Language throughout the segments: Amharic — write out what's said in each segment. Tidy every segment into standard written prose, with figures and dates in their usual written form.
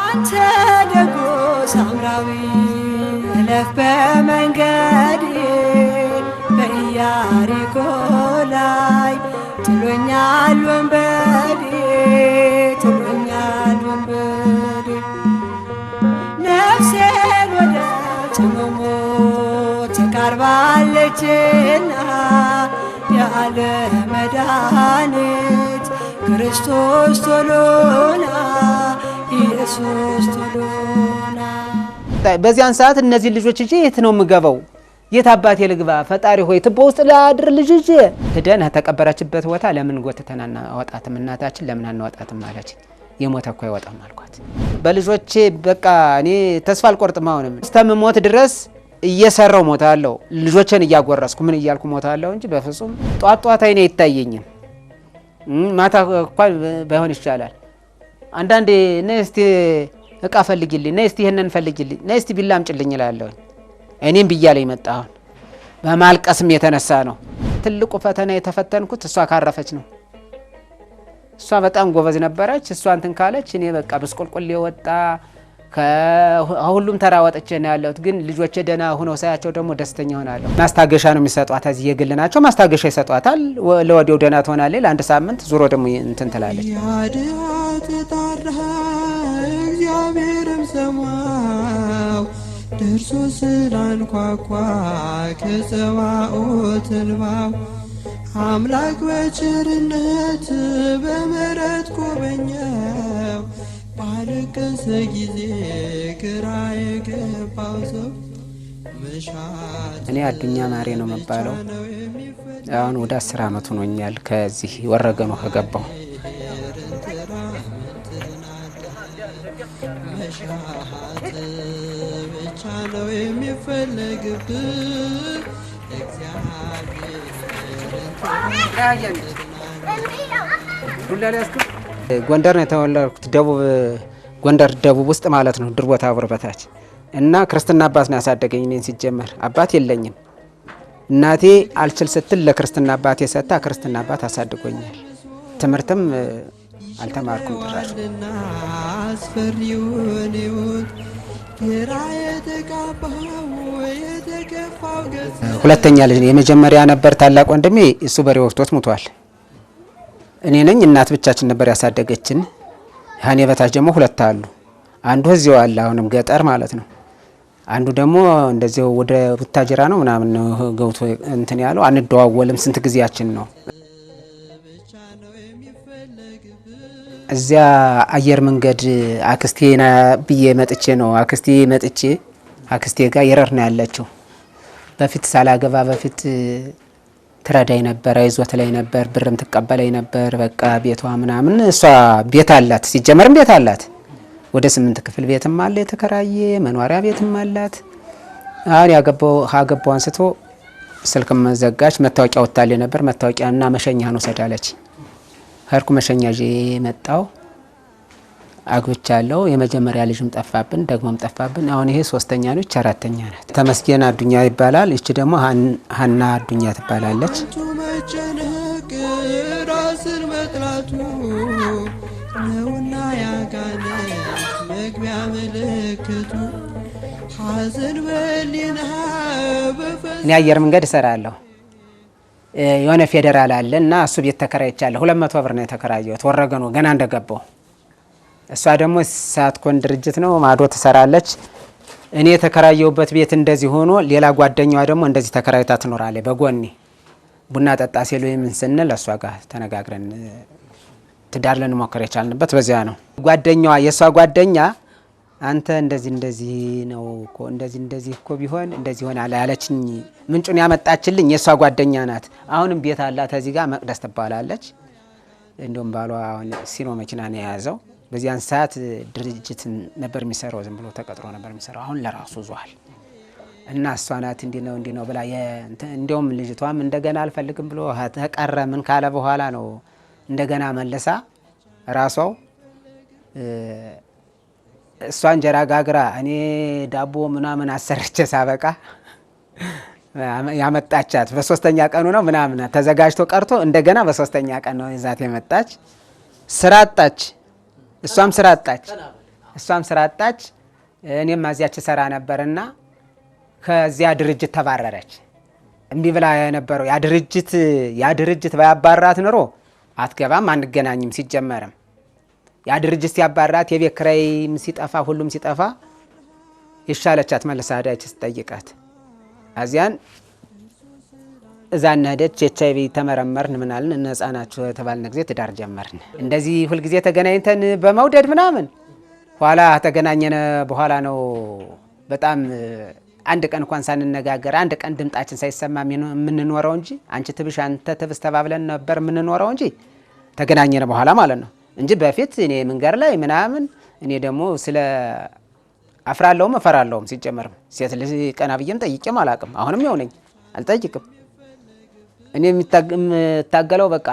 አንተ ደጎ ሳምራዊ እለፍ በመንገዴ በኢያሪኮ ላይ ጥሎኛል ወንበዴ ነፍሴን ወደ ጽሞሞ ተቃርባለችና ያለ መድኃኒት ክርስቶስ ቶሎና ኢየሱስ ቶሎና። በዚያን ሰዓት እነዚህ ልጆች እጄ የት ነው የምገባው? የት አባቴ ልግባ? ፈጣሪ ሆይ ትቦ ውስጥ ላድር ልጅ እጄ ሄደን ተቀበረችበት ቦታ ለምን ጎትተን አናወጣትም? እናታችን ለምን አናወጣትም አለች። የሞተ እኮ አይወጣም አልኳት። በልጆቼ በቃ እኔ ተስፋ አልቆርጥም። አሁንም እስከምሞት ድረስ እየሰራው ሞታለሁ። ልጆችን እያጎረስኩ ምን እያልኩ ሞታለሁ እንጂ በፍጹም ጧት ጧት አይኔ አይታየኝም። ማታ እንኳን ባይሆን ይቻላል። አንዳንዴ ነይ እስቲ እቃ ፈልጊልኝ፣ ነይ እስቲ ይሄንን ፈልጊልኝ፣ ነይ እስቲ ቢላ አምጪልኝ እላለሁ። እኔም ብያለሁ መጣሁ። በማልቀስም የተነሳ ነው ትልቁ ፈተና የተፈተንኩት። እሷ ካረፈች ነው። እሷ በጣም ጎበዝ ነበረች። እሷ እንትን ካለች እኔ በቃ በስቆልቆል የወጣ ከሁሉም ተራ ወጥቼ ነው ያለሁት። ግን ልጆቼ ደህና ሆነው ሳያቸው ደግሞ ደስተኛ ሆናለሁ። ማስታገሻ ነው የሚሰጧት። እዚህ የግል ናቸው። ማስታገሻ ይሰጧታል። ለወዲያው ደህና ትሆናለች። ለአንድ ሳምንት ዙሮ ደግሞ እንትን ትላለች። እግዚአብሔርም ሰማው ደርሶ ስላንኳኳ ከጸባኦት እንባው አምላክ በቸርነት በምሕረት ጎበኘው። ባለቀሰ ጊዜ ግራ የገባው ሰው እኔ አዱኛ ማሬ ነው መባለው። አሁን ወደ 10 ዓመት ሆኖኛል ከዚህ ወረገኑ ከገባው። መሻት ብቻ ነው የሚፈለግብህ ጎንደር ነው የተወለድኩት። ደቡብ ጎንደር ደቡብ ውስጥ ማለት ነው። ድር ቦታ አብር በታች እና ክርስትና አባት ነው ያሳደገኝ። እኔን ሲጀመር አባት የለኝም። እናቴ አልችል ስትል ለክርስትና አባት የሰጣ ክርስትና አባት አሳድጎኛል። ትምህርትም አልተማርኩም ድራሽ። አስፈሪውን ሕይወት ግራ የተጋባው የተገፋው ገጽ ሁለተኛ ልጅ የመጀመሪያ ነበር ታላቅ ወንድሜ። እሱ በሬ ወቅቶት ሞቷል። እኔ ነኝ እናት ብቻችን ነበር ያሳደገችን። ያኔ በታች ደግሞ ሁለት አሉ። አንዱ እዚያው አለ አሁንም ገጠር ማለት ነው። አንዱ ደግሞ እንደዚያው ወደ ቡታጅራ ነው ምናምን ነው ገብቶ እንትን ያለው። አንደዋወልም ስንት ጊዜያችን ነው። እዚያ አየር መንገድ አክስቴና ብዬ መጥቼ ነው አክስቴ ጋር የረር ነው ያለችው። በፊት ሳላገባ በፊት ትረዳይ ነበር፣ አይዞት ላይ ነበር፣ ብርም ትቀበለኝ ነበር። በቃ ቤቷ ምናምን እሷ ቤት አላት፣ ሲጀመርም ቤት አላት። ወደ 8 ክፍል ቤትም አለ የተከራየ፣ መኖሪያ ቤትም አላት። አሁን ያገባው አንስቶ ስልክም ዘጋች። መታወቂያ ወጣልኝ ነበር። መታወቂያና መሸኛ ነው ሰዳለች። ሀርኩ መሸኛ ጄ መጣው አግብቻለሁ። የመጀመሪያ ልጅም ጠፋብን፣ ደግሞም ጠፋብን። አሁን ይሄ 3ኛ ልጅ 4ኛ ናት። ተመስገን አዱኛ ይባላል። እቺ ደግሞ ሀና አዱኛ ትባላለች። መጨነቅ ራስን መጥላቱ ነውና ያጋነ መግቢያ ምልክቱ ሐዘን በሊና እኔ አየር መንገድ እሰራለሁ። የሆነ ፌደራል አለ እና እሱ ቤት ተከራይቻለሁ። 200 ብር ነው የተከራየሁት ወረገኑ ገና እንደገባው። እሷ ደግሞ ሳትኮን ድርጅት ነው ማዶ ትሰራለች። እኔ የተከራየሁበት ቤት እንደዚህ ሆኖ ሌላ ጓደኛዋ ደግሞ እንደዚህ ተከራይታ ትኖራለች በጎኔ። ቡና ጠጣ ሲሉ ምን ስንል እሷ ጋር ተነጋግረን ትዳር ልንሞክር የቻልንበት በዚያ ነው። ጓደኛዋ የሷ ጓደኛ አንተ እንደዚህ ነው እኮ እንደዚህ እኮ ቢሆን እንደዚህ ሆናል ያለችኝ ምንጩን ያመጣችልኝ የሷ ጓደኛ ናት። አሁንም ቤት አላት እዚህ ጋር መቅደስ ትባላለች። እንደውም ባሏ አሁን ሲኖ መኪና ነው የያዘው። በዚያን ሰዓት ድርጅት ነበር የሚሰራው፣ ዝም ብሎ ተቀጥሮ ነበር የሚሰራው። አሁን ለራሱ ዟል እና እሷ ናት እንዲህ ነው ብላ እንደውም ልጅቷም እንደገና አልፈልግም ብሎ ተቀረ። ምን ካለ በኋላ ነው እንደገና መልሳ ራሷው እሷ እንጀራ ጋግራ እኔ ዳቦ ምናምን አሰርቼ ሳበቃ ያመጣቻት በ3ኛ ቀኑ ነው ምናምን ተዘጋጅቶ ቀርቶ እንደገና በ3ኛ ቀን ነው ይዛት የመጣች። ስራ አጣች፣ እሷም ስራ አጣች። እሷም ስራ አጣች። እኔም አዚያች ሰራ ነበርና ከዚያ ድርጅት ተባረረች። እምቢ ብላ የነበረው ያ ድርጅት ባያባራት ኑሮ አትገባም፣ አንገናኝም። ሲጀመርም ያ ድርጅት ሲያባራት የቤት ኪራይም ሲጠፋ ሁሉም ሲጠፋ ይሻለቻት መልሳ ሄዳች ስጠይቃት አዚያን እዛ ሄደች። ኤችአይቪ ተመረመርን ምናልን ነፃ ናችሁ የተባልን ጊዜ ትዳር ጀመርን። እንደዚህ ሁልጊዜ ተገናኝተን በመውደድ ምናምን ኋላ ተገናኘነ በኋላ ነው በጣም አንድ ቀን እንኳን ሳንነጋገር አንድ ቀን ድምጣችን ሳይሰማ የምንኖረው እንጂ አንቺ ትብሽ አንተ ትብስ ተባብለን ነበር የምንኖረው እንጂ ተገናኘነ በኋላ ማለት ነው እንጂ በፊት እኔ መንገር ላይ ምናምን እኔ ደግሞ ስለ አፍራለሁም እፈራለሁም። ሲጀመርም ሴት ልጅ ቀና ብዬም ጠይቄም አላቅም። አሁንም ይሆነኝ አልጠይቅም። እኔ የምታገለው በቃ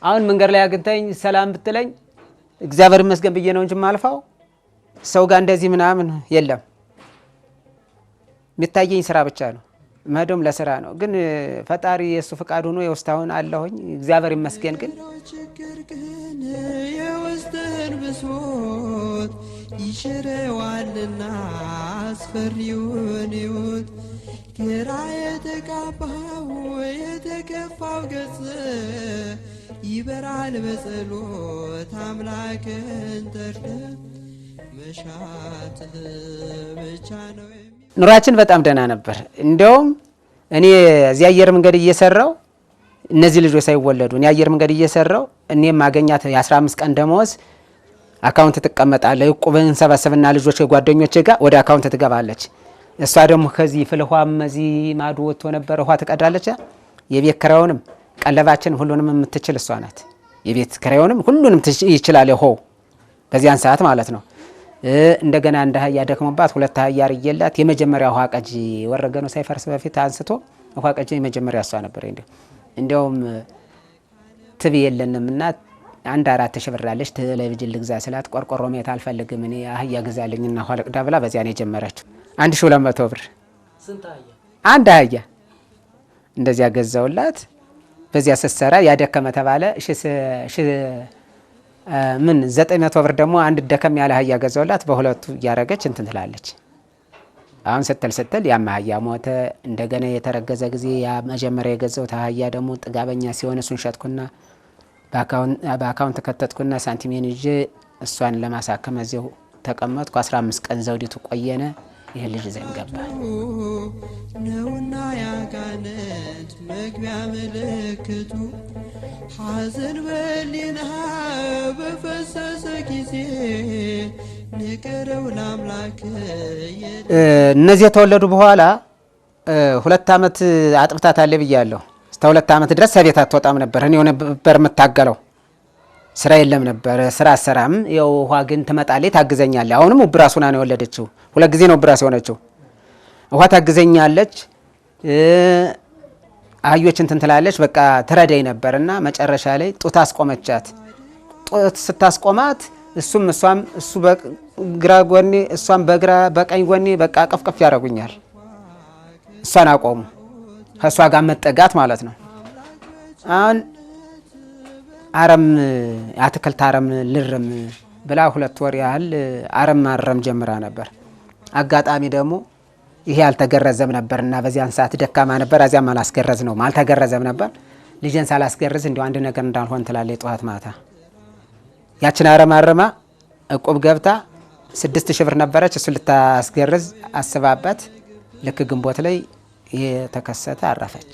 አሁን መንገር ላይ አግኝተኝ ሰላም ብትለኝ እግዚአብሔር ይመስገን ብዬ ነው እንጂ ማልፋው ሰው ጋር እንደዚህ ምናምን የለም። የሚታየኝ ስራ ብቻ ነው። መዶም ለስራ ነው። ግን ፈጣሪ የሱ ፍቃድ ሆኖ የውስታውን አለሁኝ እግዚአብሔር ይመስገን። ግን ችግር ግን የውስጥህን ብሶት ይሽረዋልና አስፈሪውን ሕይወት ግራ የተጋባው የተከፋው ገጽ ይበራል በጸሎት አምላክን ጠርተህ መሻትህ ብቻ ነው። ኑራችን በጣም ደህና ነበር። እንደውም እኔ እዚያ አየር መንገድ እየሰራው እነዚህ ልጆች ሳይወለዱ እኔ አየር መንገድ እየሰራው እኔም ማገኛት የ15 ቀን ደመወዝ አካውንት ትቀመጣለች። ቁብን ሰበሰብና ልጆች ጓደኞቼ ጋር ወደ አካውንት ትገባለች። እሷ ደግሞ ከዚህ ፍልኋም እዚህ ማዶ ወጥቶ ነበር ውሃ ትቀዳለች። የቤት ኪራዩንም ቀለባችን ሁሉንም የምትችል እሷ ናት። የቤት ኪራዩንም ሁሉንም ይችላል። ይሆ በዚያን ሰዓት ማለት ነው። እንደገና እንደ አህያ ደክሞባት 2 አህያ ርየላት የመጀመሪያ ውሃ ቀጂ ወረገ ነው ሳይፈርስ በፊት አንስቶ ውሃ ቀጂ የመጀመሪያ እሷ ነበር። እንደውም ትብ የለንምና አንድ 4,000 ብር አለች ቴሌቪዥን ልግዛ ስላት ቆርቆሮ ሜት አልፈልግም እኔ አህያ ግዛልኝና ውሃ ልቅዳ ብላ በዚያ ነው የጀመረችው። 1200 ብር አንድ አህያ እንደዚያ ገዛውላት። በዚያ ስትሰራ ያደከመ ተባለ ምን 900 ብር ደግሞ አንድ ደከም ያለ አህያ ገዛውላት። በሁለቱ እያረገች እንትን ትላለች። አሁን ስትል ያም አህያ ሞተ። እንደገና የተረገዘ ጊዜ ያ መጀመሪያ የገዛው አህያ ደግሞ ጥጋበኛ ሲሆን እሱን ሸጥኩና በአካውንት ከተትኩና ሳንቲሜን ይዤ እሷን ለማሳከም እዚሁ ተቀመጥኩ። 15 ቀን ዘውዲቱ ቆየነ። ይሄ ልጅ ዘን ገባ ነውና ያጋነት መግቢያ ምልክቱ ሐዘን በሊና በፈሰሰ ጊዜ ንገረው ለአምላክ። እነዚህ የተወለዱ በኋላ 2 ዓመት አጥብታታለች ብያለሁ። እስከ 2 ዓመት ድረስ ከቤት አትወጣም ነበር። እኔ ነበር የምታገለው። ስራ የለም ነበር። ስራ አሰራም። ያው ውሃ ግን ትመጣለች፣ ታግዘኛለች። አሁንም ብራሱና ነው የወለደችው። 2 ጊዜ ነው ብራስ የሆነችው። ውሃ ታግዘኛለች፣ አህዮች እንትን ትላለች። በቃ ትረዳኝ ነበርና መጨረሻ ላይ ጡት አስቆመቻት። ጡት ስታስቆማት እሱም እሷም እሱ በግራ ጎኔ እሷም በግራ በቀኝ ጎኔ በቃ ቀፍቀፍ ያደርጉኛል። እሷን አቆሙ። ከእሷ ጋር መጠጋት ማለት ነው። አሁን አረም አትክልት አረም ልርም ብላ 2 ወር ያህል አረም ማረም ጀምራ ነበር። አጋጣሚ ደግሞ ይሄ አልተገረዘም ነበርና በዚያን ሰዓት ደካማ ነበር። አዚያም አላስገረዝ ነው አልተገረዘም ነበር። ልጅን ሳላስገርዝ እንዲሁ አንድ ነገር እንዳልሆን ትላለች ጠዋት ማታ። ያችን አረም አረማ እቁብ ገብታ 6,000 ብር ነበረች። እሱ ልታስገርዝ አስባበት ልክ ግንቦት ላይ የተከሰተ አረፈች።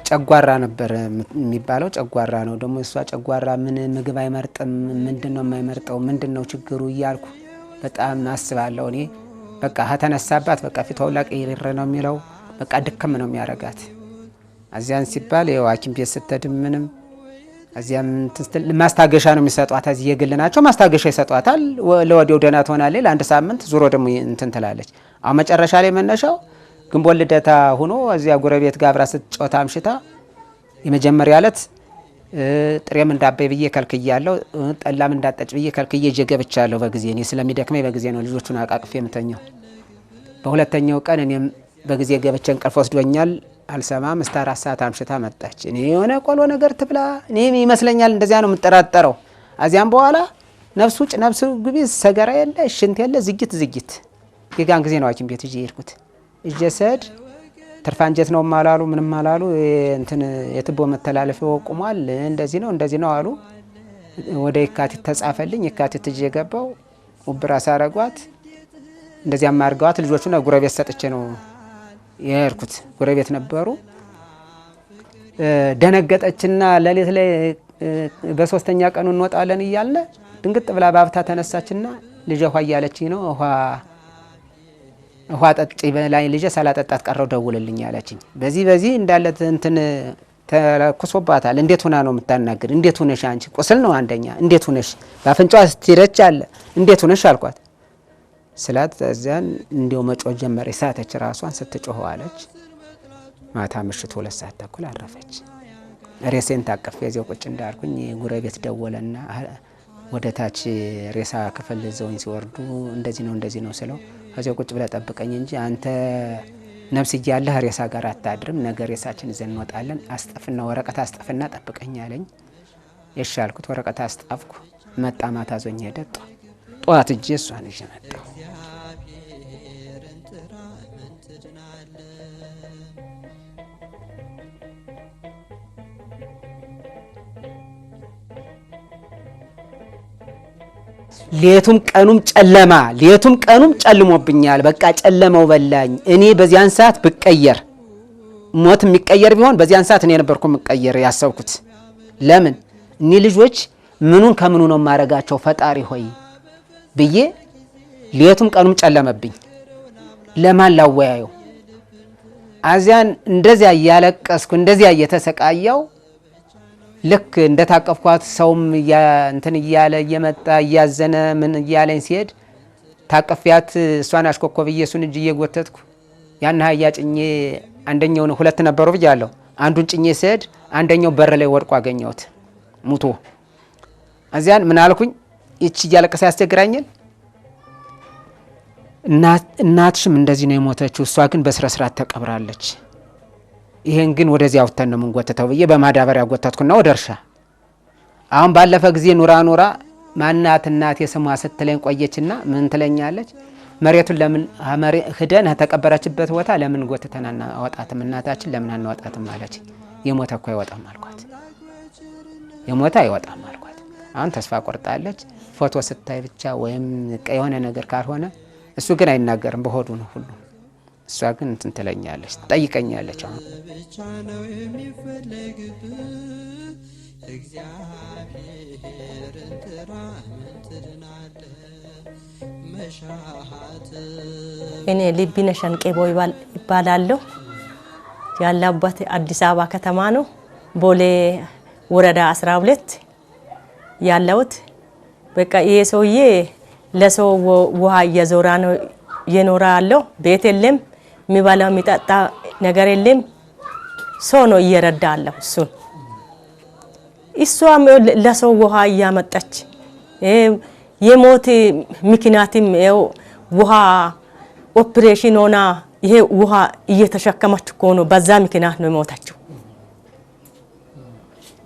ጨጓራ ነበር የሚባለው። ጨጓራ ነው ደግሞ እሷ ጨጓራ ምን ምግብ አይመርጥም። ምንድነው የማይመርጠው? ምንድነው ችግሩ እያልኩ በጣም አስባለሁ። እኔ በቃ ከተነሳባት በቃ ፊቷ ሁላ ቀይር ነው የሚለው። በቃ ድክም ነው የሚያረጋት። አዚያን ሲባል ያው ሐኪም ቤት ስትሄድ ምንም አዚያም ማስታገሻ ነው የሚሰጧት። እዚህ የግል ናቸው ማስታገሻ ይሰጧታል። ለወዲያው ደህና ትሆናለች። ለአንድ ሳምንት ዙሮ ደግሞ እንትን ትላለች። አሁን መጨረሻ ላይ መነሻው ግንቦት ልደታ ሆኖ እዚያ ጎረቤት ጋር አብራ ስትጫወታ አምሽታ የመጀመሪያ ዕለት ጥሬም እንዳበይ ብዬ ከልክያለሁ፣ ጠላም እንዳጠጭ ብዬ ከልክዬ ጀገብቻለሁ። በጊዜ እኔ ስለሚደክመኝ በጊዜ ነው ልጆቹን አቃቅፌ የምተኛው። በሁለተኛው ቀን እኔም በጊዜ ገብቼ እንቅልፍ ወስዶኛል። አልሰማም። እስከ 4 ሰዓት አምሽታ መጣች። እኔ የሆነ ቆሎ ነገር ትብላ እኔ ይመስለኛል እንደዚያ ነው የምጠራጠረው። አዚያም በኋላ ነፍስ ውጭ ነፍስ ግቢ ሰገራ የለ ሽንት የለ ዝግት የጋን ጊዜ ነው ሐኪም ቤት ይዤ ሄድኩት። እጀሰድ ትርፋንጀት ነው ማላሉ ምንም ማላሉ እንትን የትቦ መተላለፊያው ቆሟል እንደዚህ ነው አሉ። ወደ የካቲት ተጻፈልኝ። የካቲት ይዤ ገባው ውብራ ሳረጓት እንደዚያ ማርጋዋት ልጆቹና ጉረቤት ሰጥቼ ነው የሄድኩት። ጉረቤት ነበሩ። ደነገጠችና ለሌት ላይ በሶስተኛ ቀኑ እንወጣለን እያልን ድንግጥ ብላ ባብታ ተነሳችና ልጅ ውሃ እያለችኝ ነው ውሃ ጠጪ በላይ ልጅ ሳላጠጣት ቀረው ደውልልኝ አለችኝ። በዚህ እንዳለ እንትን ተኩሶባታል። እንዴት ሆና ነው የምታናግር? እንዴት ሆነሽ አንቺ ቁስል ነው አንደኛ እንዴት ሆነሽ ባፍንጫዋ ስትረጭ አለ እንዴት ሆነሽ አልኳት። ስላት እዚያን እንዲው መጮህ ጀመረ። ሳተች ራሷን ስትጮህ አለች። ማታ ምሽት 2 ሰዓት ተኩል አረፈች። ሬሴን ታቀፍ የዚያው ቁጭ እንዳልኩኝ ጉረቤት ደወለና ወደ ታች ሬሳ ክፍል ዘውኝ ሲወርዱ እንደዚህ ነው ስለው ከዚያው ቁጭ ብለ ጠብቀኝ እንጂ አንተ ነፍስ እያለህ ሬሳ ጋር አታድርም። ነገ ሬሳችን ይዘን እንወጣለን። አስጠፍና ወረቀት አስጠፍና ጠብቀኝ አለኝ። የሻልኩት ወረቀት አስጣፍኩ። መጣ ማታ ዞኝ ሄደ። ጧት እጄ እሷን ይዤ መጣሁ። ሌቱም ቀኑም ጨልሞብኛል። በቃ ጨለመው በላኝ። እኔ በዚያን ሰዓት ብቀየር ሞት የሚቀየር ቢሆን በዚያን ሰዓት እኔ ነበርኩ የምቀየር ያሰብኩት። ለምን እኔ ልጆች ምኑን ከምኑ ነው ማረጋቸው ፈጣሪ ሆይ ብዬ ሌቱም ቀኑም ጨለመብኝ። ለማን ላወያየው? አዚያን እንደዚያ እያለቀስኩ እንደዚያ እየተሰቃየው ልክ እንደታቀፍኳት ሰውም እንትን እያለ እየመጣ እያዘነ ምን እያለኝ ሲሄድ ታቀፍያት እሷን አሽኮኮብዬ እሱን እጅ እየጎተትኩ ያን ሀያ ጭኜ አንደኛውን 2 ነበሩ ብያለሁ። አንዱን ጭኜ ሲሄድ አንደኛው በር ላይ ወድቆ አገኘሁት ሙቶ። እዚያን ምን አልኩኝ? እቺ እያለቀሰ ያስቸግራኛል። እናትሽም እንደዚህ ነው የሞተችው፣ እሷ ግን በስረ ስርዓት ተቀብራለች። ይሄን ግን ወደዚያ አውጥተን ነው የምንጎተተው ብዬ በማዳበሪያ ጎተትኩና ወደ እርሻ። አሁን ባለፈ ጊዜ ኑራ ማናት እናቴ ስሟ ስትለኝ ቆየችና ምን ትለኛለች? መሬቱን ለምን ሄደን ተቀበረችበት ቦታ ለምን ጎተተና አወጣትም እናታችን ለምን አናወጣትም አለች። የሞተ እኮ አይወጣም አልኳት። የሞተ አይወጣም አልኳት። አሁን ተስፋ ቆርጣለች። ፎቶ ስታይ ብቻ ወይም የሆነ ነገር ካልሆነ እሱ ግን አይናገርም፣ በሆዱ ነው ሁሉ። እሷ ግን እንትን ትለኛለች፣ ትጠይቀኛለች። አሁን ብቻ ነው የሚፈለግብህ እግዚአብሔርን ጥራ ትድናለህ። መሻሃት እኔ ልቢነሽ ሸንቄቦ ይባላለሁ። ያለሁበት አዲስ አበባ ከተማ ነው፣ ቦሌ ወረዳ 12 ያለሁት። በቃ ይሄ ሰውዬ ለሰው ውሃ እየዞራ ነው የኖራ ያለው። ቤት የለም፣ የሚበላው የሚጠጣ ነገር የለም። ሰው ነው እየረዳ አለው እሱን። እሷም ለሰው ውሃ እያመጣች የሞት ምክንያትም ይኸው ውሃ ኦፕሬሽን ሆና ይሄ ውሃ እየተሸከመች እኮ ነው። በዛ ምክንያት ነው የሞተችው።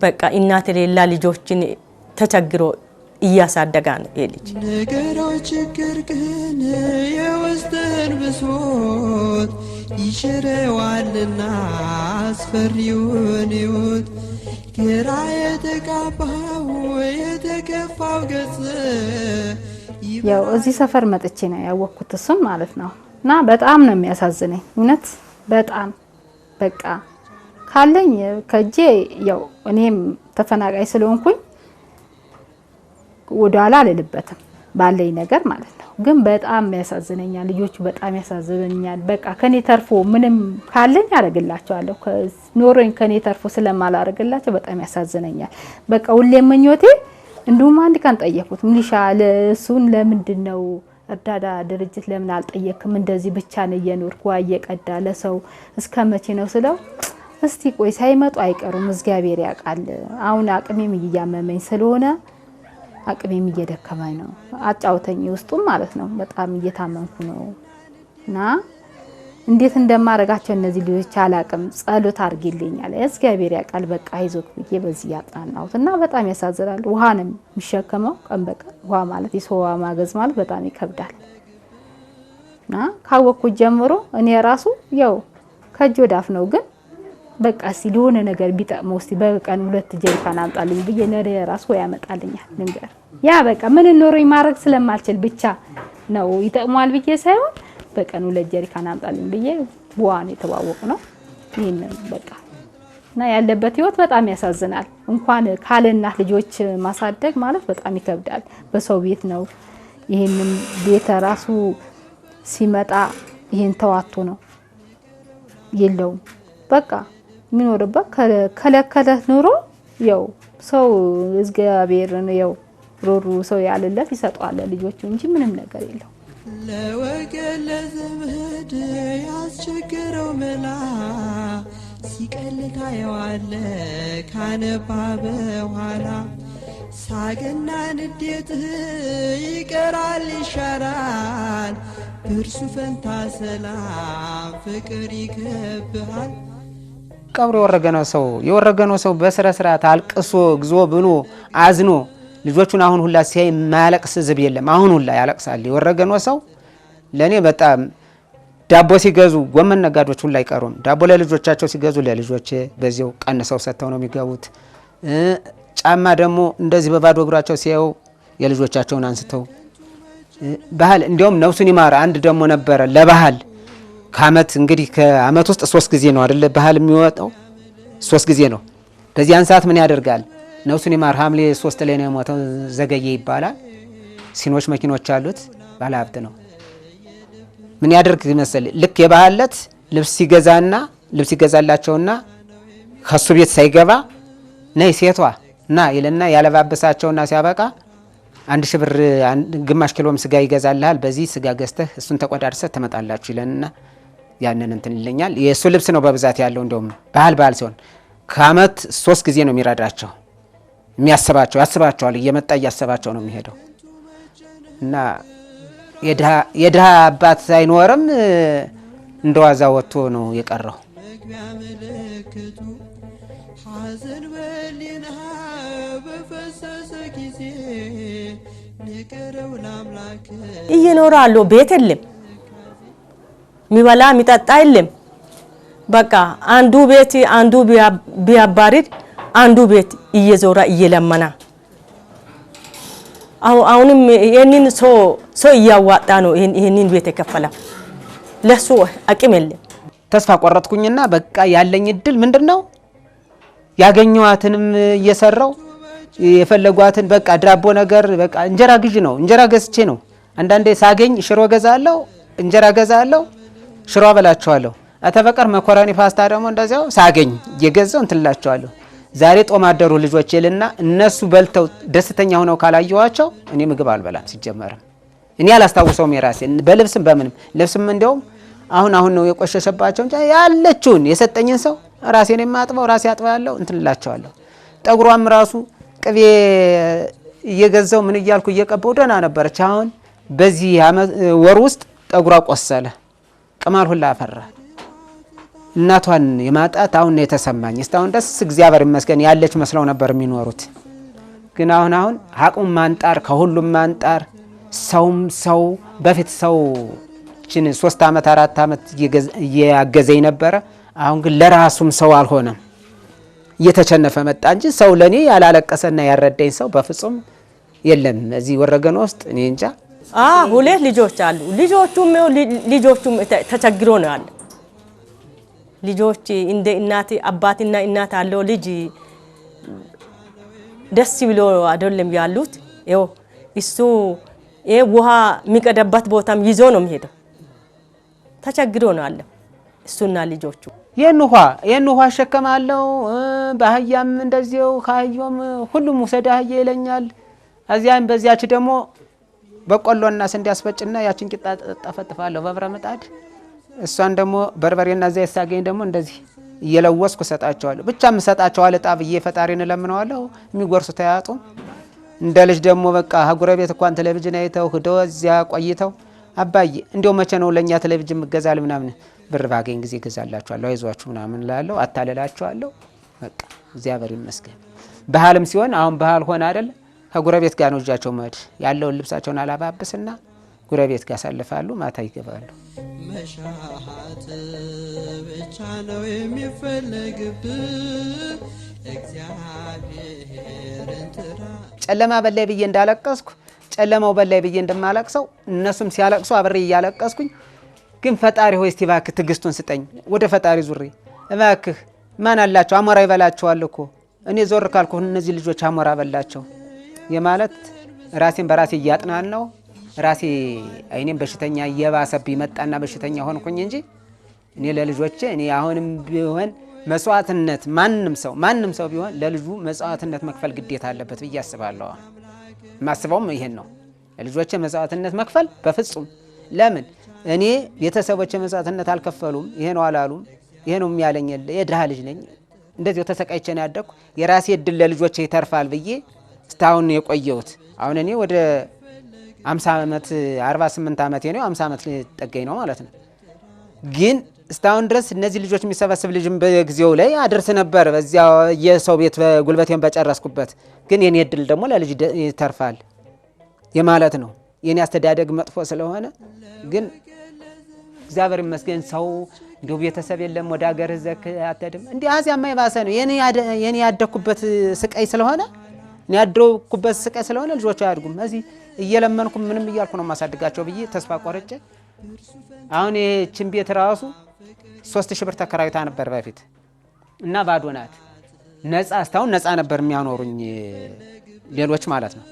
በቃ እናት ሌላ ልጆችን ተቸግሮ እያሳደጋ ነው ልጅ። ነገራው ችግር ግን የውስጥን ብሶት ይሽረዋልና አስፈሪውን ሕይወት ግራ የተጋባው የተከፋው ገጽ ያው እዚህ ሰፈር መጥቼ ነው ያወቅኩት እሱን ማለት ነው። እና በጣም ነው የሚያሳዝነኝ እውነት በጣም በቃ ካለኝ ከጄ ያው እኔም ተፈናቃይ ስለሆንኩኝ ወዳላ አልልበትም ባለኝ ነገር ማለት ነው። ግን በጣም ያሳዝነኛል፣ ልጆቹ በጣም ያሳዝነኛል። በቃ ከኔ ተርፎ ምንም ካለኝ አረግላቸዋለሁ፣ ኖሮኝ ከኔ ተርፎ ስለማላረግላቸው በጣም ያሳዝነኛል። በቃ ሁሌ ምኞቴ እንደውም አንድ ቀን ጠየቁት ሚሊሻ ለሱን ለምንድነው እርዳታ ድርጅት ለምን አልጠየቅም? እንደዚህ ብቻ ነው እየኖርኩ እየቀዳ ለሰው እስከመቼ ነው ስለው እስቲ ቆይ ሳይመጡ አይቀሩም እግዚአብሔር ያውቃል። አሁን አቅሜም እያመመኝ ስለሆነ አቅሜም እየደከመኝ ነው። አጫውተኝ ውስጡም ማለት ነው በጣም እየታመንኩ ነው። እና እንዴት እንደማረጋቸው እነዚህ ልጆች አላቅም። ጸሎት አድርጊልኛል እግዚአብሔር ያውቃል። በቃ አይዞክ ብዬ በዚህ ያጣናውት እና በጣም ያሳዝናል። ውሃ ነው የሚሸከመው ቀን በቀን ውሃ ማለት የሰው ውሃ ማገዝ ማለት በጣም ይከብዳል። እና ካወቅኩት ጀምሮ እኔ ራሱ ያው ከእጅ ወዳፍ ነው ግን በቃ እስቲ ለሆነ ነገር ቢጠቅመው እስቲ በቀን 2 ጀሪካን አምጣልኝ ብዬ ነሬ ራሱ ያመጣልኛል። ልንገር ያ በቃ ምን ኖሮኝ ማድረግ ስለማልችል ብቻ ነው ይጠቅማል ብዬ ሳይሆን በቀን 2 ጀሪካን አምጣልኝ ብዬ ዋን የተዋወቅ ነው። ይሄን በቃ እና ያለበት ህይወት በጣም ያሳዝናል። እንኳን ካለ እናት ልጆች ማሳደግ ማለት በጣም ይከብዳል። በሰው ቤት ነው። ይሄንን ቤት ራሱ ሲመጣ ይሄን ተዋቶ ነው የለውም በቃ የሚኖርበት ከለከለ ኑሮ ያው ሰው እግዚአብሔር ነው ያው ሮሩ ሰው ያለለት ይሰጣል ልጆቹ እንጂ ምንም ነገር የለው። ለወገን ለዘመድ ያስቸገረው መላ ሲቀልታ የዋለ ካነባ በኋላ ሳቅና ንዴትህ ይቀራል ይሻራል በእርሱ ፈንታ ሰላም ፍቅር ይከብሃል። ቀብሮ የወረገነው ሰው በስረ ስርዓት አልቅሶ ግዞ ብሎ አዝኖ ልጆቹን አሁን ሁላ ሲያይ ማያለቅስ ዝብ የለም። አሁን ሁላ ያለቅሳል። የወረገነው ሰው ለኔ በጣም ዳቦ ሲገዙ ጎመን ነጋዶች ሁላ አይቀሩም። ዳቦ ለልጆቻቸው ሲገዙ ለልጆቼ በዚያው ቀንሰው ሰጥተው ነው የሚገቡት። ጫማ ደግሞ እንደዚህ በባዶ እግራቸው ሲያዩ የልጆቻቸውን አንስተው ባህል እንዲያውም ነፍሱን ይማር አንድ ደግሞ ነበረ ለባህል ከአመት እንግዲህ ከአመት ውስጥ 3 ጊዜ ነው አይደል ባህል የሚወጣው 3 ጊዜ ነው። በዚያን ሰዓት ምን ያደርጋል ነፍሱን ይማር ሐምሌ 3 ላይ ነው የሞተው ዘገየ ይባላል። ሲኖች መኪኖች አሉት ባለ ሀብት ነው። ምን ያደርግ መሰል ልክ የባህለት ልብስ ይገዛላቸውና ከሱ ቤት ሳይገባ ነይ ሴቷ እና ይለና ያለባበሳቸውና ሲያበቃ 1000 ብር ግማሽ ኪሎም ስጋ ይገዛልሃል በዚህ ስጋ ገዝተህ እሱን ተቆዳርሰህ ተመጣላችሁ ይለንና ያንን እንትን ይለኛል። የሱ ልብስ ነው በብዛት ያለው እንደውም ባህል ሲሆን ከአመት 3 ጊዜ ነው የሚረዳቸው ያስባቸዋል እየመጣ እያሰባቸው ነው የሚሄደው። እና የድሃ አባት አይኖርም እንደዋዛ ወጥቶ ነው የቀረው። መግቢያ ምልክቱ ሐዘን በሊና በፈሰሰ ጊዜ ንገረው ለአምላክ እየኖራሉ ቤት የለም የሚበላ የሚጠጣ የለም። በቃ አንዱ ቤት አንዱ ቢያባሪድ አንዱ ቤት እየዞራ እየለመና አሁንም ይሄንን ሰው እያዋጣ ነው ይሄንን ቤት የከፈለ ለሱ አቅም የለም። ተስፋ ቆረጥኩኝና በቃ ያለኝ እድል ምንድነው ያገኘዋትንም እየሰራው የፈለጓትን በቃ ዳቦ ነገር በቃ እንጀራ ግዥ ነው እንጀራ ገዝቼ ነው አንዳንዴ ሳገኝ ሽሮ ገዛለሁ እንጀራ ገዛለሁ ሽሮ አበላቸዋለሁ። አተበቀር መኮረኒ ፓስታ ደግሞ እንደዚያው ሳገኝ የገዛው እንትላቸዋለሁ። ዛሬ ጦም አደሩ ልጆች ይልና እነሱ በልተው ደስተኛ ሆነው ካላየዋቸው እኔ ምግብ አልበላም። ሲጀመር እኔ አላስታውሰውም የራሴን በልብስም በምንም ልብስም እንደውም አሁን ነው የቆሸሸባቸው እንጂ ያለችውን የሰጠኝን ሰው ራሴን የማጥበው ራሴ አጥባለሁ እንትላቸዋለሁ። ጠጉሯም ራሱ ቅቤ እየገዛው ምን እያልኩ እየቀባው ደህና ነበረች። አሁን በዚህ ወር ውስጥ ጠጉሯ ቆሰለ ቅማል ሁላ አፈራ። እናቷን የማጣት አሁን ነው የተሰማኝ። እስካሁን ደስ እግዚአብሔር ይመስገን ያለች መስለው ነበር የሚኖሩት። ግን አሁን አቅሙ ማንጣር ከሁሉም ማንጣር ሰው በፊት ሰውችን 3 አመት 4 አመት እያገዘኝ ነበረ። አሁን ግን ለራሱም ሰው አልሆነም እየተቸነፈ መጣ እንጂ ሰው ለኔ ያላለቀሰና ያረዳኝ ሰው በፍጹም የለም። እዚህ ወረገን ውስጥ እኔ እንጃ 2 ልጆች አሉ። ልጆቹም ተቸግሮ ነው ያለ ልጆች እንደ እናት አባትና እናት አለው ልጅ ደስ ብሎ አይደለም ያሉት። ይኸው እሱ ውሃ የሚቀደበት ቦታም ይዞ ነው የሚሄደው። ተቸግሮ ነው ያለው እሱና ልጆቹ። የን ውሃ ሸከማለው በአህያም እንደዚያው ካህዮም ሁሉም ወሰደ አህያ ይለኛል። እዚያም በዚያች ደግሞ በቆሎና ስንዴ አስፈጭና ያችን ቂጣ ጠፈጥፋለሁ በብረ ምጣድ። እሷን ደግሞ በርበሬና ዘይት ሳገኝ ደግሞ እንደዚህ እየለወስኩ ሰጣቸዋለሁ። ብቻም ሰጣቸዋለሁ ጣብዬ ፈጣሪን ለምነዋለሁ። የሚጎርሱት ያጡ እንደ ልጅ ደግሞ በቃ ሀጉረቤት እንኳን ቴሌቪዥን አይተው ሄደው እዚያ ቆይተው አባዬ እንዴው መቼ ነው ለኛ ቴሌቪዥን መገዛል ምናምን ብር ባገኝ ጊዜ ገዛላችኋለሁ፣ አይዟችሁ ምናምን እላለሁ፣ አታልላችኋለሁ። በቃ እግዚአብሔር ይመስገን። ባህልም ሲሆን አሁን ባህል ሆነ አይደል? ከጉረቤት ጋር ነው እጃቸው መድ ያለውን ልብሳቸውን አላባብስና ጉረቤት ጋር ያሳልፋሉ፣ ማታ ይገባሉ። መሻሃት ብቻ ነው የሚፈለግብህ እግዚአብሔርን ጥራ። ጨለማ በላይ ብዬ እንዳለቀስኩ ጨለማው በላይ ብዬ እንደማለቅሰው እነሱም ሲያለቅሱ አብሬ እያለቀስኩኝ፣ ግን ፈጣሪ ሆይ እስቲ እባክህ ትዕግስቱን ስጠኝ። ወደ ፈጣሪ ዙሬ እባክህ ማን አላቸው አሞራ ይበላቸዋል እኮ እኔ ዞር ካልኩ እነዚህ ልጆች አሞራ በላቸው የማለት ራሴን በራሴ እያጥናናው ራሴ አይኔም በሽተኛ እየባሰብኝ መጣና በሽተኛ ሆንኩኝ እንጂ እኔ ለልጆቼ እኔ አሁንም ቢሆን መስዋዕትነት ማንም ሰው ቢሆን ለልጁ መስዋዕትነት መክፈል ግዴታ አለበት ብዬ አስባለሁ። ማስበውም ይሄን ነው። ለልጆቼ መስዋዕትነት መክፈል በፍጹም ለምን እኔ ቤተሰቦቼ መስዋዕትነት አልከፈሉም፣ ይሄ ነው አላሉም፣ ይሄ ነው የሚያለኝ የድሃ ልጅ ነኝ፣ እንደዚህ ተሰቃይቼ ነው ያደኩ፣ የራሴ እድል ለልጆቼ ይተርፋል ብዬ እስካሁን የቆየሁት። አሁን እኔ ወደ 50 ዓመት 48 ዓመቴ ነው፣ 50 ዓመት ሊጠገኝ ነው ማለት ነው። ግን እስካሁን ድረስ እነዚህ ልጆች የሚሰበስብ ልጅም በጊዜው ላይ አደርስ ነበር፣ በዚያ የሰው ቤት ጉልበቴን በጨረስኩበት። ግን የኔ እድል ደግሞ ለልጅ ይተርፋል የማለት ነው። የኔ አስተዳደግ መጥፎ ስለሆነ ግን እግዚአብሔር ይመስገን ሰው እንዲሁ ቤተሰብ የለም ወደ ሀገር ዘክ አትሄድም እንዲህ አዚያማ የባሰ ነው። የኔ ያደኩበት ስቃይ ስለሆነ እኔ ያደኩበት ስቃይ ስለሆነ ልጆቹ አያድጉም። እዚህ እየለመንኩ ምንም እያልኩ ነው ማሳድጋቸው ብዬ ተስፋ ቆርጬ አሁን የችን ቤት ራሱ 3000 ብር ተከራይታ ነበር በፊት እና ባዶ ናት። ነፃ እስካሁን ነፃ ነበር የሚያኖሩኝ ሌሎች ማለት ነው።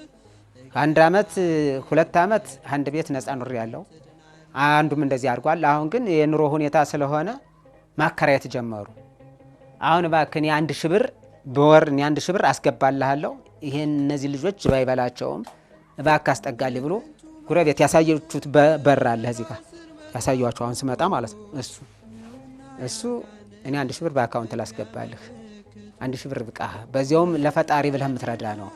1 ዓመት 2 ዓመት አንድ ቤት ነፃ ኑር ያለው አንዱም እንደዚህ አድርጓል። አሁን ግን የኑሮ ሁኔታ ስለሆነ ማከራየት ጀመሩ። አሁን እባክህ 1000 ብር በወር 1000 ብር አስገባልሃለሁ፣ ይሄን እነዚህ ልጆች ባይበላቸውም እባክህ አስጠጋልኝ ብሎ ጉረቤት ያሳየችሁት በር አለ እዚህ ጋር ያሳየኋቸው አሁን ስመጣ ማለት ነው። እሱ እኔ 1000 ብር በአካውንት ላስገባልህ 1000 ብር ብቃ፣ በዚያውም ለፈጣሪ ብለህ የምትረዳ ነው።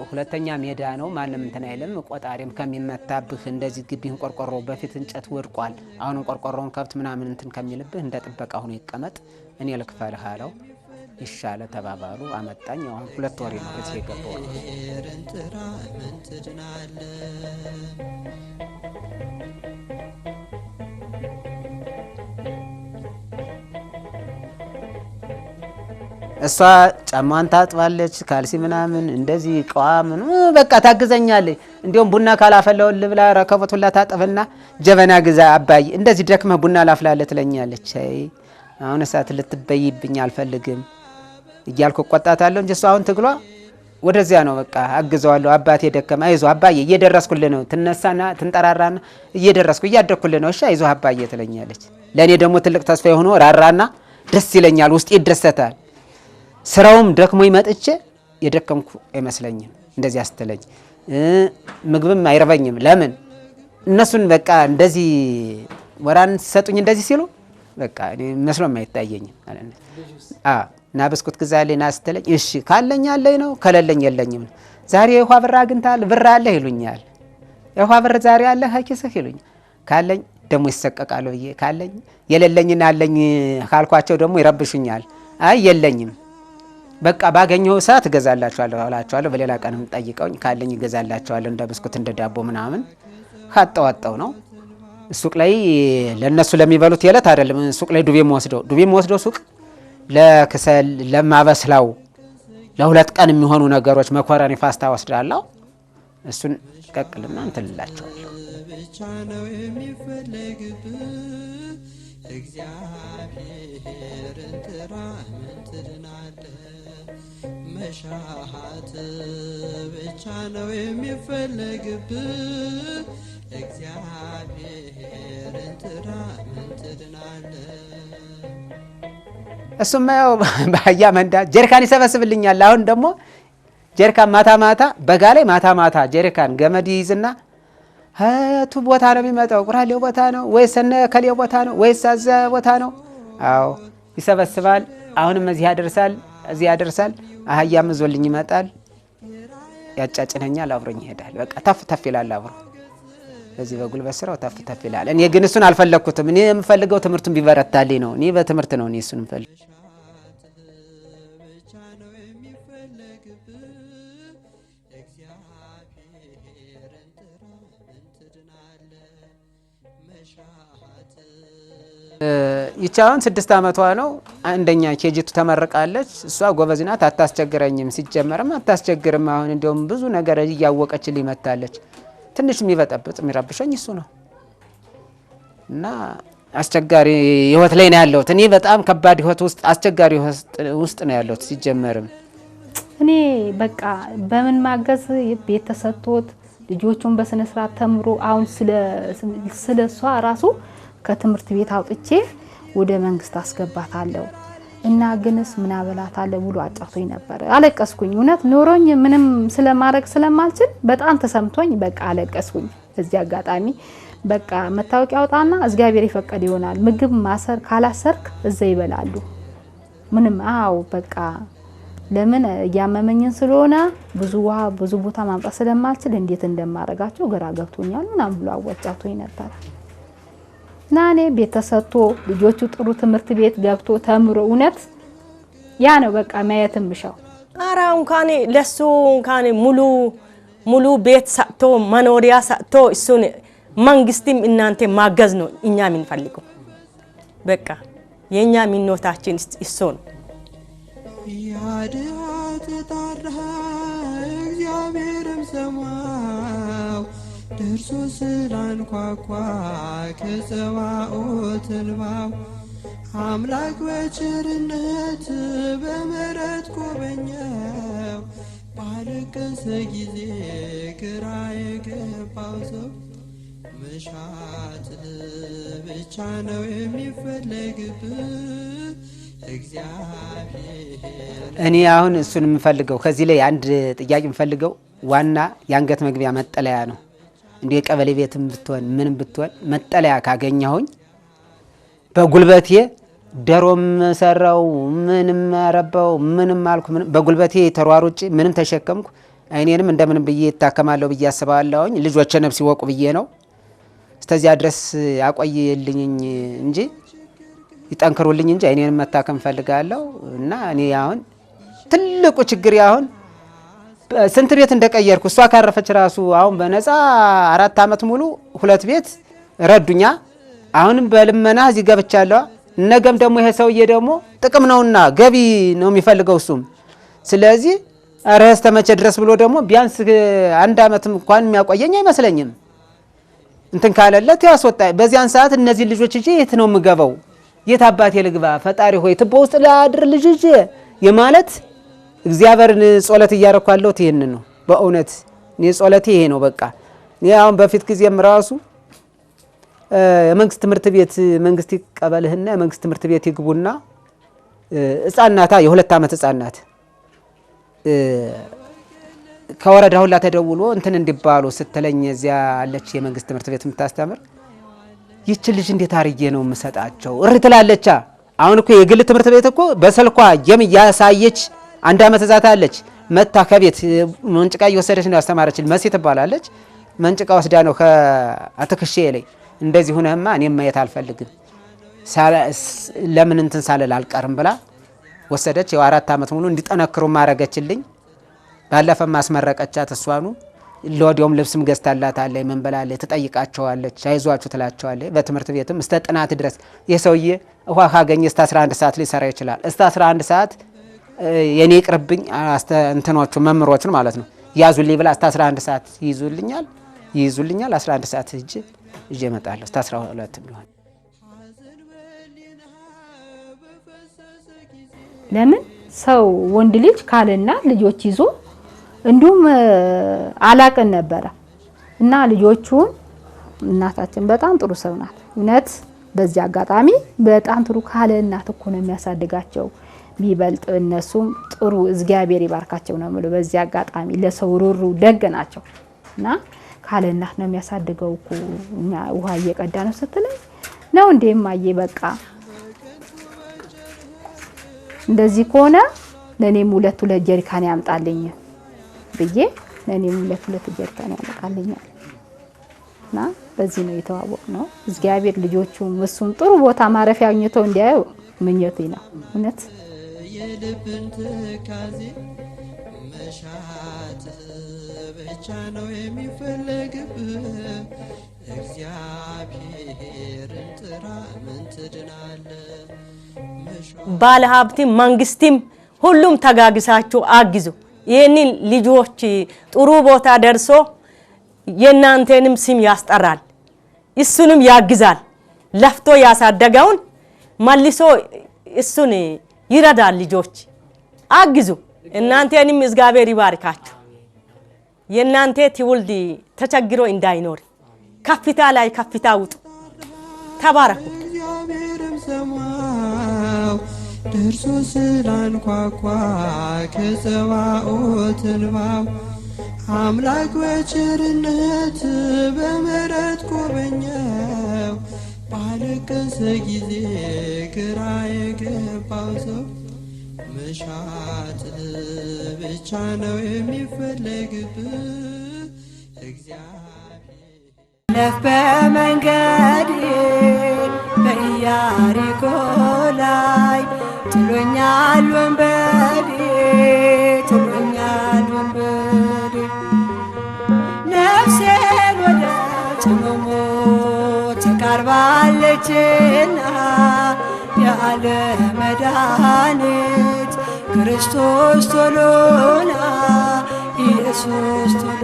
ሁለተኛ ሜዳ ነው፣ ማንም እንትን አይልም። ቆጣሪም ከሚመታብህ እንደዚህ ግቢህን ቆርቆሮ በፊት እንጨት ወድቋል፣ አሁንም ቆርቆሮውን ከብት ምናምን እንትን ከሚልብህ እንደ ጥበቃ ሆኖ ይቀመጥ፣ እኔ ልክፈልህ አለው። ይሻለ ተባባሉ። አመጣኝ። አሁን 2 ወር ነው እዚህ የገባው። እሷ ጫማዋን ታጥባለች፣ ካልሲ ምናምን እንደዚህ ቋምን በቃ ታግዘኛለች። እንዲሁም ቡና ካላፈላውልህ ብላ ረከቦት ሁላ ታጠፍና ጀበና ግዛ አባይ እንደዚህ ደክመህ ቡና ላፍላለህ ትለኛለች። አይ አሁን እሳት ልትበይብኝ አልፈልግም እያልኩ ቆጣታለሁ እንጂ እሷ አሁን ትግሏ ወደዚያ ነው። በቃ አግዘዋለሁ። አባቴ ደከመ፣ አይዞህ አባዬ እየደረስኩልህ ነው። ትነሳና ትንጠራራና እየደረስኩ እያደኩልህ ነው፣ እሺ አይዞህ አባዬ ትለኛለች። ለእኔ ደግሞ ትልቅ ተስፋ የሆነ ራራና ደስ ይለኛል፣ ውስጤ ይደሰታል። ስራውም ደክሞኝ መጥቼ የደከምኩ አይመስለኝም እንደዚህ አስተለኝ። ምግብም አይረበኝም። ለምን እነሱን በቃ እንደዚህ ወራን ሲሰጡኝ እንደዚህ ሲሉ በቃ እኔ መስሎም አይታየኝም ማለት ነው። ና ብስኩት ግዛልኝ ና ስትለኝ እሺ ካለኝ አለኝ ነው፣ ከሌለኝ የለኝም። ዛሬ የውሃ ብር አግኝተሃል ብር አለ ይሉኛል። የውሃ ብር ዛሬ አለ ኪስህ ይሉኛል። ካለኝ ደግሞ ይሰቀቃሉ ብዬ ካለኝ የሌለኝና አለኝ ካልኳቸው ደግሞ ይረብሹኛል። አይ የለኝም በቃ ባገኘው ሰዓት እገዛላችኋለሁ አላችኋለሁ። በሌላ ቀንም ጠይቀውኝ ካለኝ እገዛላችኋለሁ እንደ ብስኩት እንደ ዳቦ ምናምን ካጣዋጣው ነው። ሱቅ ላይ ለነሱ ለሚበሉት የለት አይደለም ሱቅ ላይ ዱቤ ወስደው ሱቅ ለክሰል ለማበስላው ለ2 ቀን የሚሆኑ ነገሮች መኮረኒ ፓስታ ወስዳለሁ። እሱን ቀቅልና እንትልላቸዋለሁ። ብቻ ነው የሚፈለግብህ እግዚአብሔርን ጥራ ምን ትድናለህ? መሻሃት ብቻ ነው የሚፈለግብህ እግዚአብሔርን ጥራ ምን ትድናለህ? እሱማ ያው በአህያ መንዳት ጀሪካን ይሰበስብልኛል። አሁን ደግሞ ጀሪካን ማታ በጋ ላይ ማታ ጀሪካን ገመድ ይይዝና ቱ ቦታ ነው የሚመጣው፣ ቁራሌው ቦታ ነው ወይስ እነ ከሌው ቦታ ነው ወይስ አዛ ቦታ ነው? አዎ ይሰበስባል። አሁንም እዚህ ያደርሳል። አህያም ይዞልኝ ይመጣል፣ ያጫጭነኛል፣ አብሮኝ ይሄዳል። በቃ ተፍ ይላል አብሮ። በዚህ በጉልበት ስራው ተፍ ተፍ ይላል። እኔ ግን እሱን አልፈለኩትም። እኔ የምፈልገው ትምህርቱን ቢበረታልኝ ነው። እኔ በትምህርት ነው እኔ እሱን ፈልግ ብቻ ነው የሚፈለግብህ እግዚአብሔርን ጥራ ምን ትድናለህ መሻት ይቻውን 6 ዓመቷ ነው። አንደኛ ኬጂቱ ተመርቃለች። እሷ ጎበዝ ናት፣ አታስቸግረኝም። ሲጀመርም አታስቸግርም። አሁን እንደውም ብዙ ነገር እያወቀች ሊመታለች። ትንሽ የሚበጠብጥ የሚረብሸኝ እሱ ነው እና አስቸጋሪ ህይወት ላይ ነው ያለሁት። እኔ በጣም ከባድ ህይወት ውስጥ አስቸጋሪ ውስጥ ነው ያለሁት። ሲጀመርም እኔ በቃ በምን ማገዝ ቤት ተሰጥቶት ልጆቹን በስነ ስርዓት ተምሮ አሁን ስለሷ ራሱ ከትምህርት ቤት አውጥቼ ወደ መንግስት አስገባታለሁ እና ግንስ ምን አበላታለሁ ብሎ አጫውቶኝ ነበር። አለቀስኩኝ። እውነት ኖሮኝ ምንም ስለማረግ ስለማልችል በጣም ተሰምቶኝ በቃ አለቀስኩኝ። በዚህ አጋጣሚ በቃ መታወቂያ አውጣና እግዚአብሔር ይፈቀድ ይሆናል ምግብ ማሰር ካላሰርክ እዛ ይበላሉ ምንም አው በቃ ለምን ያመመኝን ስለሆነ ብዙ ውሃ ብዙ ቦታ ማምጣት ስለማልችል እንዴት እንደማረጋቸው ግራ ገብቶኛል ምናምን ብሎ አጫውቶኝ ነበር። ናኔ ቤት ተሰጥቶ ልጆቹ ጥሩ ትምህርት ቤት ገብቶ ተምሮ እውነት ያ ነው በቃ ማየትም ብሻው ኧረ እንኳን ለሱ እንኳን ሙሉ ቤት ሰጥቶ መኖሪያ ሰጥቶ እሱን መንግስትም እናንተ ማገዝ ነው እኛ የምንፈልገው። በቃ የኛ ምኞታችን እሱ ነው። ያድሃት ተጣራ እግዚአብሔርም ሰማው ደርሶ ስላንኳኳ ከጸባኦት እንባው አምላክ በቸርነት በምሕረት ጎበኘው ባለቀሰ ጊዜ ግራ የገባው ሰው መሻት ብቻ ነው የሚፈለግብህ እግዚአብሔር። እኔ አሁን እሱን የምፈልገው ከዚህ ላይ አንድ ጥያቄ የምፈልገው ዋና የአንገት መግቢያ መጠለያ ነው። እንደ የቀበሌ ቤትም ብትሆን ምንም ብትሆን መጠለያ ካገኘሁኝ በጉልበቴ ደሮም ሰራው ምንም አረባው ምንም አልኩ ምንም በጉልበቴ ተሯሩጭ ምንም ተሸከምኩ አይኔንም እንደምንም ብዬ ታከማለሁ ብዬ አስባለሁኝ። ልጆቼ ነብስ ይወቁ ብዬ ነው እስከዚያ ድረስ አቆይልኝ እንጂ ይጠንክሩልኝ እንጂ አይኔንም መታከም ፈልጋለሁ። እና እኔ አሁን ትልቁ ችግር አሁን ስንት ቤት እንደቀየርኩ እሷ ካረፈች ራሱ አሁን በነፃ 4 ዓመት ሙሉ 2 ቤት ረዱኛ። አሁንም በልመና እዚህ ገብቻለሁ። ነገም ደግሞ ይሄ ሰውዬ ደግሞ ጥቅም ነውና ገቢ ነው የሚፈልገው እሱም። ስለዚህ አረስ ተመቸ ድረስ ብሎ ደግሞ ቢያንስ 1 ዓመት እንኳን የሚያቆየኝ አይመስለኝም። እንትን ካለለት ያስወጣ። በዚያን ሰዓት እነዚህ ልጆች እጄ የት ነው የምገባው? የት አባቴ ልግባ? ፈጣሪ ሆይ ትቦ ውስጥ ላድር ልጅ እጄ የማለት እግዚአብሔርን ጸሎት እያረኳለሁ። ይሄን ነው በእውነት እኔ ጸሎቴ ይሄ ነው። በቃ እኔ አሁን በፊት ጊዜም ራሱ የመንግስት ትምህርት ቤት መንግስት ይቀበልህና የመንግስት ትምህርት ቤት ይግቡና ህፃናታ የ2 ዓመት ህፃናት ከወረዳ ሁላ ተደውሎ እንትን እንዲባሉ ስትለኝ እዚያ አለች የመንግስት ትምህርት ቤት የምታስተምር ይች ልጅ እንዴት አርጌ ነው የምሰጣቸው እሪ ትላለች። አሁን እኮ የግል ትምህርት ቤት እኮ በስልኳ ያሳየች 1 ዓመት እዛት አለች መታ ከቤት መንጭቃ እየወሰደች ነው ያስተማረችኝ። መሲ ትባላለች። መንጭቃ ወስዳ ነው ከአትክሼ ላይ እንደዚህ ሆነማ እኔም ማየት አልፈልግም ለምን እንትን ሳለል አልቀርም ብላ ወሰደች። ያው 4 ዓመት ሙሉ እንዲጠነክሩ ማረገችልኝ። ባለፈም ማስመረቀቻት እሷኑ ለወዲያውም ልብስም ገዝታላታለች። ምን በላለች ትጠይቃቸዋለች፣ አይዟችሁ ትላቸዋለች። በትምህርት ቤትም እስከ ጥናት ድረስ የሰውዬ ውሃ ካገኘ እስከ 11 ሰዓት ሊሰራ ይችላል። እስከ 11 ሰዓት የኔ ይቅርብኝ እንትኖቹ መምሮችን ማለት ነው ያዙልኝ ብላ እስከ 11 ሰዓት ይይዙልኛል 11 ሰዓት እጄ እመጣለሁ እስከ 12 ቢሆን። ለምን ሰው ወንድ ልጅ ካለና ልጆች ይዞ እንዱም አላቀን ነበር እና ልጆቹን እናታችን በጣም ጥሩ ሰው ናት። እውነት በዚህ አጋጣሚ በጣም ጥሩ ካለ እናት እኮ ነው የሚያሳድጋቸው። ቢበልጥ እነሱም ጥሩ እግዚአብሔር ይባርካቸው ነው ማለት። በዚህ አጋጣሚ ለሰው ሩሩ ደግ ናቸው እና ካለ እናት ነው የሚያሳድገው እኮ እኛ ውሃ እየቀዳ ነው ስትለኝ ነው እንደማየ በቃ እንደዚህ ከሆነ ለኔም 2 ጀሪካን ያምጣልኝ ብዬ ለኔም 2 ጀሪካን ያመጣልኛል እና በዚህ ነው የተዋወቅነው። እግዚአብሔር ልጆቹም እሱም ጥሩ ቦታ ማረፊያ አግኝተው እንዲያዩ ምኞቴ ነው። እውነት የልብን ትካዜ መሻት ብቻ ነው የሚፈለግብህ። እግዚአብሔርን ጥራ ምን ትድናለህ? ባለ ሀብትም መንግስትም ሁሉም ተጋግሳችሁ አግዙ። ይህንን ልጆች ጥሩ ቦታ ደርሶ የእናንተንም ስም ያስጠራል፣ እሱንም ያግዛል። ለፍቶ ያሳደገውን መልሶ እሱን ይረዳል። ልጆች አግዙ። እናንተንም እግዚአብሔር ይባርካችሁ። የእናንተ ትውልድ ተቸግሮ እንዳይኖር ከፍታ ላይ ከፍታ ውጡ። ተባረኩ። እግዚአብሔርም ሰማው ደርሶ ስላንኳኳ ከጸባኦት እንባው አምላክ በቸርነት በምሕረት ጎበኘው። ባለቀሰ ጊዜ ግራ የገባው ሰው መሻት ብቻ ነው የሚፈለግብህ። እግዚአብሔር ለፍ በመንገድ በኢያሪኮ ላይ ጥሎኛል ወንበዴ ጥሎኛል ወንበዴ ነፍሴን ወደ ጽኑ ሞት ተቃርባለችና የዓለም መድኃኒት ክርስቶስ ቶሎና ኢየሱስ ቶሎ